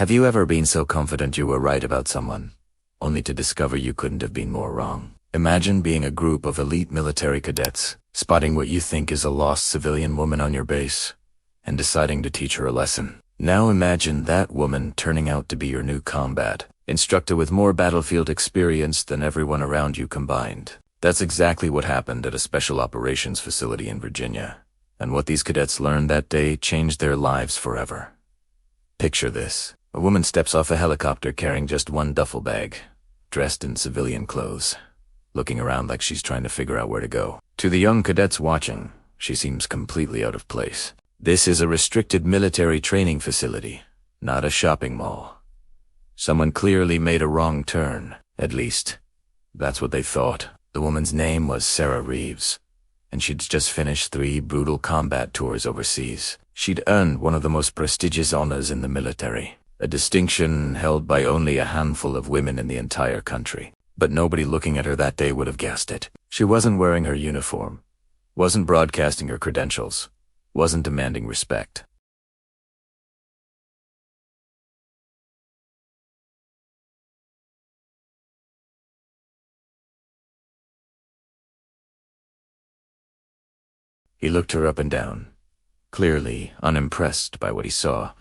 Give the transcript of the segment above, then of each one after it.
Have you ever been so confident you were right about someone, only to discover you couldn't have been more wrong? Imagine being a group of elite military cadets, spotting what you think is a lost civilian woman on your base, and deciding to teach her a lesson. Now imagine that woman turning out to be your new combat instructor with more battlefield experience than everyone around you combined. That's exactly what happened at a special operations facility in Virginia, and what these cadets learned that day changed their lives forever. Picture this. A woman steps off a helicopter carrying just one duffel bag, dressed in civilian clothes, looking around like she's trying to figure out where to go. To the young cadets watching, she seems completely out of place. This is a restricted military training facility, not a shopping mall. Someone clearly made a wrong turn. At least, that's what they thought. The woman's name was Sarah Reeves, and she'd just finished 3 brutal combat tours overseas. She'd earned one of the most prestigious honors in the military, a distinction held by only a handful of women in the entire country. But nobody looking at her that day would have guessed it. She wasn't wearing her uniform, wasn't broadcasting her credentials, wasn't demanding respect. He looked her up and down, clearly unimpressed by what he saw.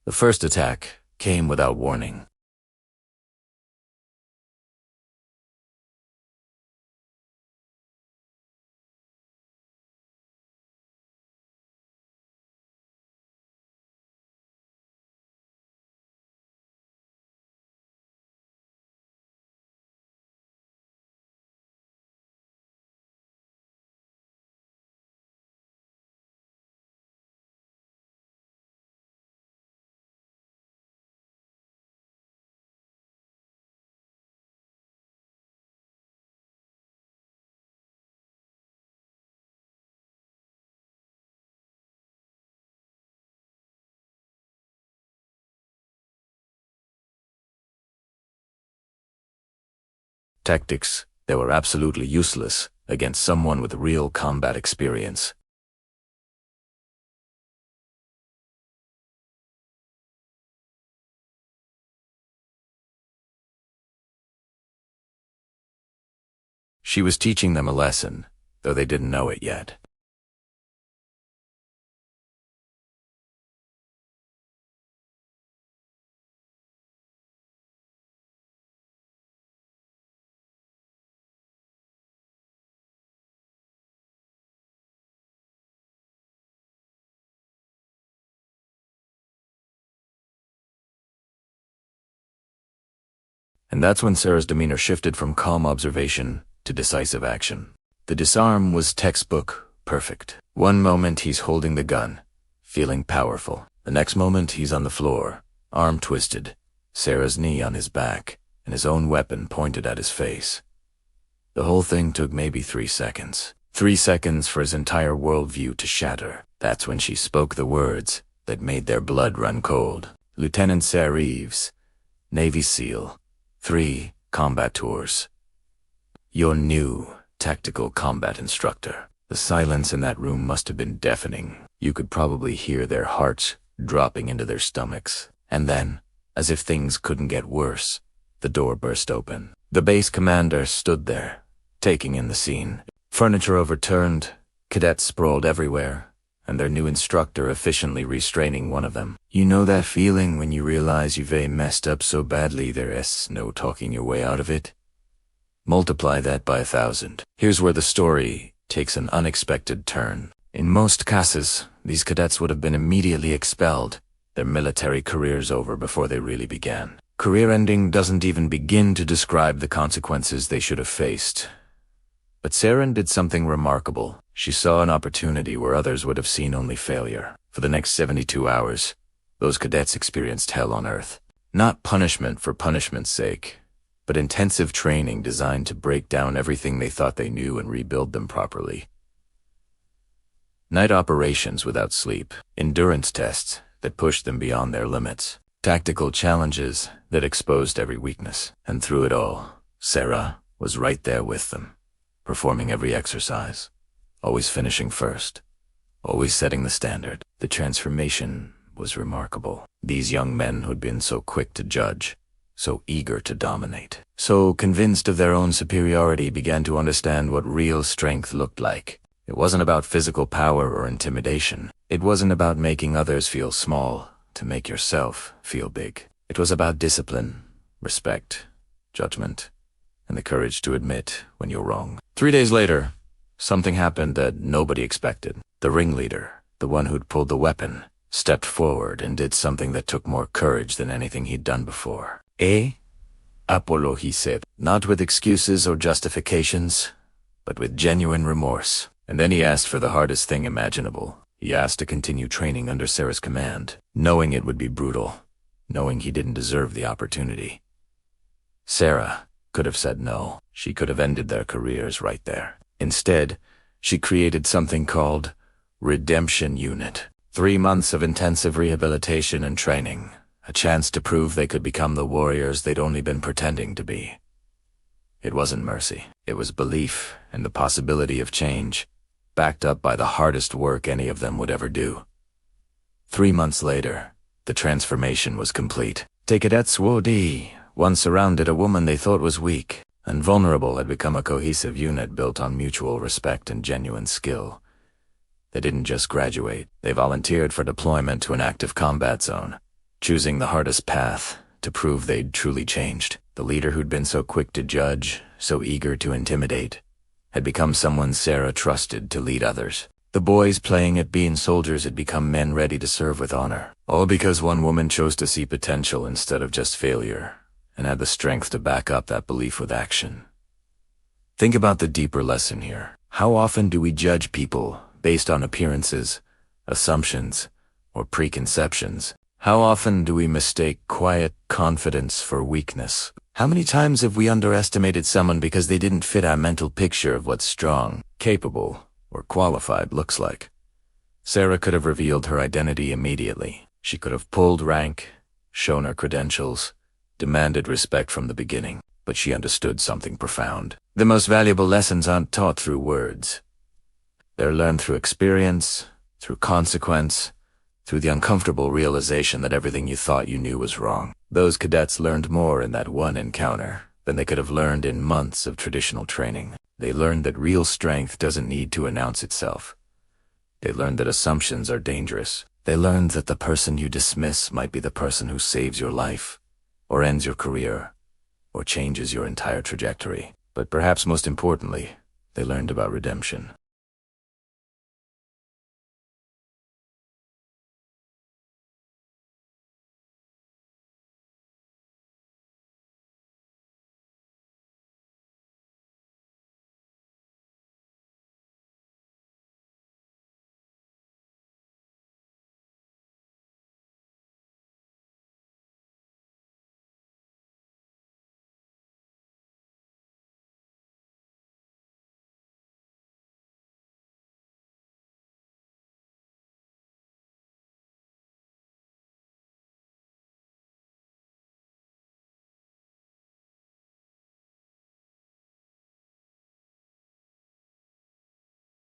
The first attack came without warning. Tactics that were absolutely useless against someone with real combat experience. She was teaching them a lesson, though they didn't know it yet. And that's when Sarah's demeanor shifted from calm observation to decisive action. The disarm was textbook perfect. One moment he's holding the gun, feeling powerful. The next moment he's on the floor, arm twisted, Sarah's knee on his back, and his own weapon pointed at his face. The whole thing took maybe 3 seconds. 3 seconds for his entire worldview to shatter. That's when she spoke the words that made their blood run cold. Lieutenant Sarah Reeves, Navy SEAL, 3 combat tours. Your new tactical combat instructor. The silence in that room must have been deafening. You could probably hear their hearts dropping into their stomachs. And then, as if things couldn't get worse, the door burst open. The base commander stood there, taking in the scene. Furniture overturned, cadets sprawled everywhere, and their new instructor efficiently restraining one of them. You know that feeling when you realize you've messed up so badly there's no talking your way out of it? Multiply that by 1,000. Here's where the story takes an unexpected turn. In most cases, these cadets would have been immediately expelled, their military careers over before they really began. Career ending doesn't even begin to describe the consequences they should have faced. But Sarah did something remarkable. She saw an opportunity where others would have seen only failure. For the next 72 hours, those cadets experienced hell on earth. Not punishment for punishment's sake, but intensive training designed to break down everything they thought they knew and rebuild them properly. Night operations without sleep, endurance tests that pushed them beyond their limits, tactical challenges that exposed every weakness. And through it all, Sarah was right there with them, performing every exercise, always finishing first, always setting the standard. The transformation was remarkable. These young men who'd been so quick to judge, so eager to dominate, so convinced of their own superiority began to understand what real strength looked like. It wasn't about physical power or intimidation. It wasn't about making others feel small to make yourself feel big. It was about discipline, respect, judgment, and the courage to admit when you're wrong. 3 days later, something happened that nobody expected. The ringleader, the one who'd pulled the weapon, stepped forward and did something that took more courage than anything he'd done before. Apollo, he said, not with excuses or justifications, but with genuine remorse. And then he asked for the hardest thing imaginable. He asked to continue training under Sarah's command, knowing it would be brutal, knowing he didn't deserve the opportunity. Sarah could have said no. She could have ended their careers right there. Instead, she created something called Redemption Unit. 3 months of intensive rehabilitation and training, a chance to prove they could become the warriors they'd only been pretending to be. It wasn't mercy. It was belief in the possibility of change, backed up by the hardest work any of them would ever do. 3 months later, the transformation was complete. The cadets once surrounded a woman they thought was weak and vulnerable, had become a cohesive unit built on mutual respect and genuine skill. They didn't just graduate. They volunteered for deployment to an active combat zone, choosing the hardest path to prove they'd truly changed. The leader who'd been so quick to judge, so eager to intimidate, had become someone Sarah trusted to lead others. The boys playing at being soldiers had become men ready to serve with honor. All because one woman chose to see potential instead of just failure, and had the strength to back up that belief with action. Think about the deeper lesson here. How often do we judge people based on appearances, assumptions, or preconceptions? How often do we mistake quiet confidence for weakness? How many times have we underestimated someone because they didn't fit our mental picture of what strong, capable, or qualified looks like? Sarah could have revealed her identity immediately. She could have pulled rank, shown her credentials, demanded respect from the beginning. But she understood something profound. The most valuable lessons aren't taught through words. They're learned through experience, through consequence, through the uncomfortable realization that everything you thought you knew was wrong. Those cadets learned more in that one encounter than they could have learned in months of traditional training. They learned that real strength doesn't need to announce itself. They learned that assumptions are dangerous. They learned that the person you dismiss might be the person who saves your life, or ends your career, or changes your entire trajectory. But perhaps most importantly, they learned about redemption.